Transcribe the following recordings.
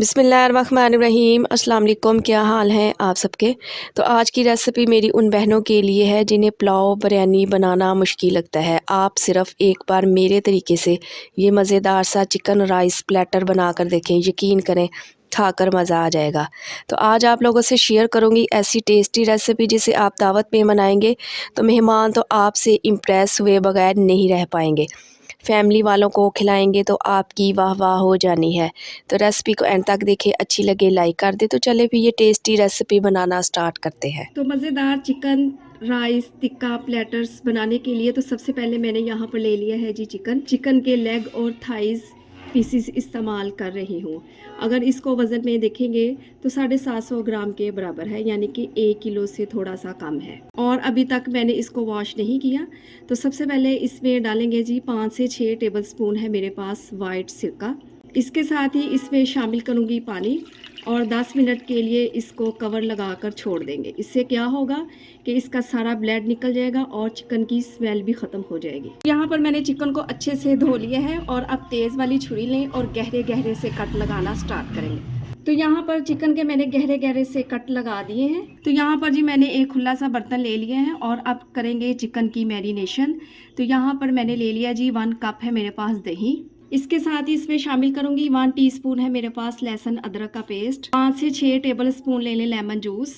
बिस्मिल्लाहिर्रहमानिर्रहीम अस्सलाम वालेकुम। क्या हाल हैं आप सबके। तो आज की रेसिपी मेरी उन बहनों के लिए है जिन्हें पुलाव बिरयानी बनाना मुश्किल लगता है। आप सिर्फ़ एक बार मेरे तरीके से ये मज़ेदार सा चिकन राइस प्लेटर बना कर देखें, यकीन करें खाकर मज़ा आ जाएगा। तो आज आप लोगों से शेयर करूँगी ऐसी टेस्टी रेसिपी जिसे आप दावत में बनाएंगे तो मेहमान तो आपसे इम्प्रेस हुए बगैर नहीं रह पाएंगे। फैमिली वालों को खिलाएंगे तो आपकी वाह वाह हो जानी है। तो रेसिपी को एंड तक देखें, अच्छी लगे लाइक कर दे। तो चले फिर ये टेस्टी रेसिपी बनाना स्टार्ट करते हैं। तो मज़ेदार चिकन राइस टिक्का प्लेटर्स बनाने के लिए तो सबसे पहले मैंने यहाँ पर ले लिया है जी चिकन के लेग और थाइज पीसीस इस्तेमाल कर रही हूँ। अगर इसको वज़न में देखेंगे तो 750 ग्राम के बराबर है, यानी कि 1 किलो से थोड़ा सा कम है। और अभी तक मैंने इसको वॉश नहीं किया। तो सबसे पहले इसमें डालेंगे जी 5 से 6 टेबल स्पून है मेरे पास वाइट सिरका। इसके साथ ही इसमें शामिल करूँगी पानी और 10 मिनट के लिए इसको कवर लगाकर छोड़ देंगे। इससे क्या होगा कि इसका सारा ब्लड निकल जाएगा और चिकन की स्मेल भी ख़त्म हो जाएगी। यहाँ पर मैंने चिकन को अच्छे से धो लिया है और अब तेज़ वाली छुरी लें और गहरे गहरे से कट लगाना स्टार्ट करेंगे। तो यहाँ पर चिकन के मैंने गहरे गहरे से कट लगा दिए हैं। तो यहाँ पर जी मैंने एक खुला सा बर्तन ले लिया है और अब करेंगे चिकन की मैरिनेशन। तो यहाँ पर मैंने ले लिया जी 1 कप है मेरे पास दही। इसके साथ ही इसमें शामिल करूंगी 1 टीस्पून है मेरे पास लहसुन अदरक का पेस्ट। 5 से 6 टेबल स्पून ले लें लेमन जूस,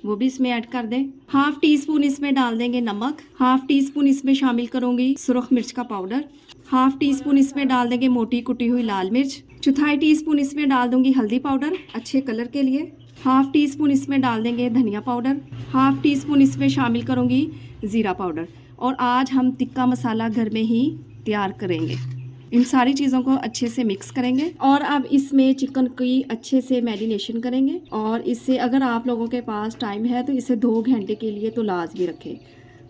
वो भी इसमें ऐड कर दें। हाफ टी स्पून इसमें डाल देंगे नमक। हाफ टी स्पून इसमें शामिल करूंगी सुरख मिर्च का पाउडर। हाफ टी स्पून इसमें डाल देंगे मोटी कुटी हुई लाल मिर्च। चौथाई टीस्पून इसमें डाल दूंगी हल्दी पाउडर अच्छे कलर के लिए। हाफ टी स्पून इसमें डाल देंगे धनिया पाउडर। हाफ टी स्पून इसमें शामिल करूंगी ज़ीरा पाउडर। और आज हम टिक्का मसाला घर में ही तैयार करेंगे। इन सारी चीज़ों को अच्छे से मिक्स करेंगे और अब इसमें चिकन की अच्छे से मैरिनेशन करेंगे। और इससे अगर आप लोगों के पास टाइम है तो इसे 2 घंटे के लिए तो लाजमी रखें।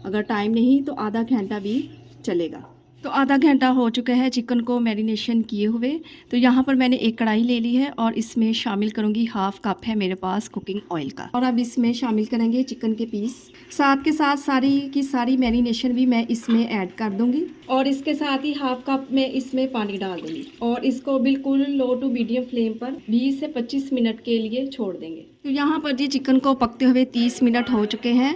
अगर टाइम नहीं तो आधा घंटा भी चलेगा। तो आधा घंटा हो चुका है चिकन को मैरिनेशन किए हुए। तो यहाँ पर मैंने एक कढ़ाई ले ली है और इसमें शामिल करूँगी हाफ कप है मेरे पास कुकिंग ऑयल का। और अब इसमें शामिल करेंगे चिकन के पीस। साथ के साथ सारी की सारी मैरिनेशन भी मैं इसमें ऐड कर दूंगी और इसके साथ ही हाफ कप में इसमें पानी डाल दूंगी और इसको बिल्कुल लो टू मीडियम फ्लेम पर 20 से 25 मिनट के लिए छोड़ देंगे। तो यहाँ पर जी चिकन को पकते हुए 30 मिनट हो चुके हैं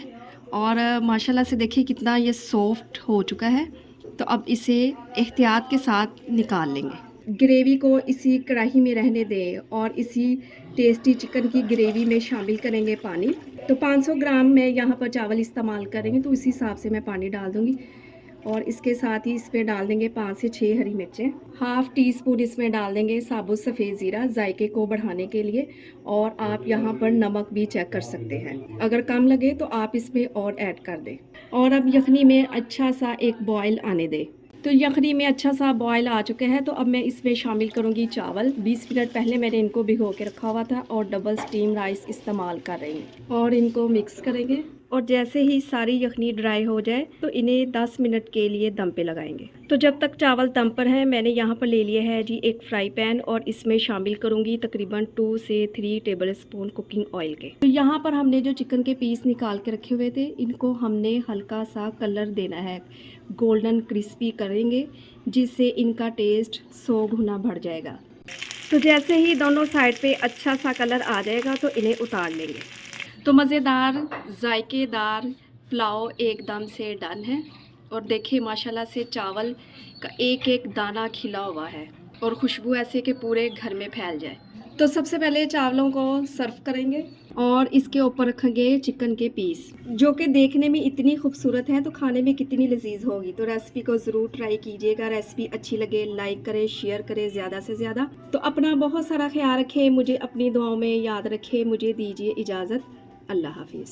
और माशाल्लाह से देखिए कितना ये सॉफ्ट हो चुका है। तो अब इसे एहतियात के साथ निकाल लेंगे। ग्रेवी को इसी कढ़ाई में रहने दें और इसी टेस्टी चिकन की ग्रेवी में शामिल करेंगे पानी। तो 500 ग्राम मैं यहाँ पर चावल इस्तेमाल करेंगे तो इसी हिसाब से मैं पानी डाल दूँगी। और इसके साथ ही इसमें डाल देंगे 5 से 6 हरी मिर्चें। हाफ टी स्पून इसमें डाल देंगे साबुत सफ़ेद ज़ीरा जायके को बढ़ाने के लिए। और आप यहाँ पर नमक भी चेक कर सकते हैं, अगर कम लगे तो आप इसमें और ऐड कर दें। और अब यखनी में अच्छा सा एक बॉयल आने दें। तो यखनी में अच्छा सा बॉयल आ चुके हैं। तो अब मैं इसमें शामिल करूंगी चावल। 20 मिनट पहले मैंने इनको भिगो के रखा हुआ था और डबल स्टीम राइस इस्तेमाल कर रही हूँ और इनको मिक्स करेंगे। और जैसे ही सारी यखनी ड्राई हो जाए तो इन्हें 10 मिनट के लिए दम पे लगाएंगे। तो जब तक चावल दम पर है मैंने यहाँ पर ले लिया है जी एक फ्राई पैन और इसमें शामिल करूँगी तकरीबन 2 से 3 टेबल स्पून कुकिंग ऑयल के। तो यहाँ पर हमने जो चिकन के पीस निकाल के रखे हुए थे इनको हमने हल्का सा कलर देना है, गोल्डन क्रिस्पी करेंगे जिससे इनका टेस्ट 100 गुना बढ़ जाएगा। तो जैसे ही दोनों साइड पे अच्छा सा कलर आ जाएगा तो इन्हें उतार लेंगे। तो मज़ेदार जायकेदार पुलाव एकदम से डन है। और देखिए माशाल्लाह से चावल का एक एक दाना खिला हुआ है और खुशबू ऐसे कि पूरे घर में फैल जाए। तो सबसे पहले चावलों को सर्व करेंगे और इसके ऊपर रखेंगे चिकन के पीस जो कि देखने में इतनी खूबसूरत है तो खाने में कितनी लजीज होगी। तो रेसिपी को ज़रूर ट्राई कीजिएगा। रेसिपी अच्छी लगे लाइक करें, शेयर करें ज़्यादा से ज़्यादा। तो अपना बहुत सारा ख्याल रखें, मुझे अपनी दुआओं में याद रखें। मुझे दीजिए इजाज़त। अल्लाह हाफिज़।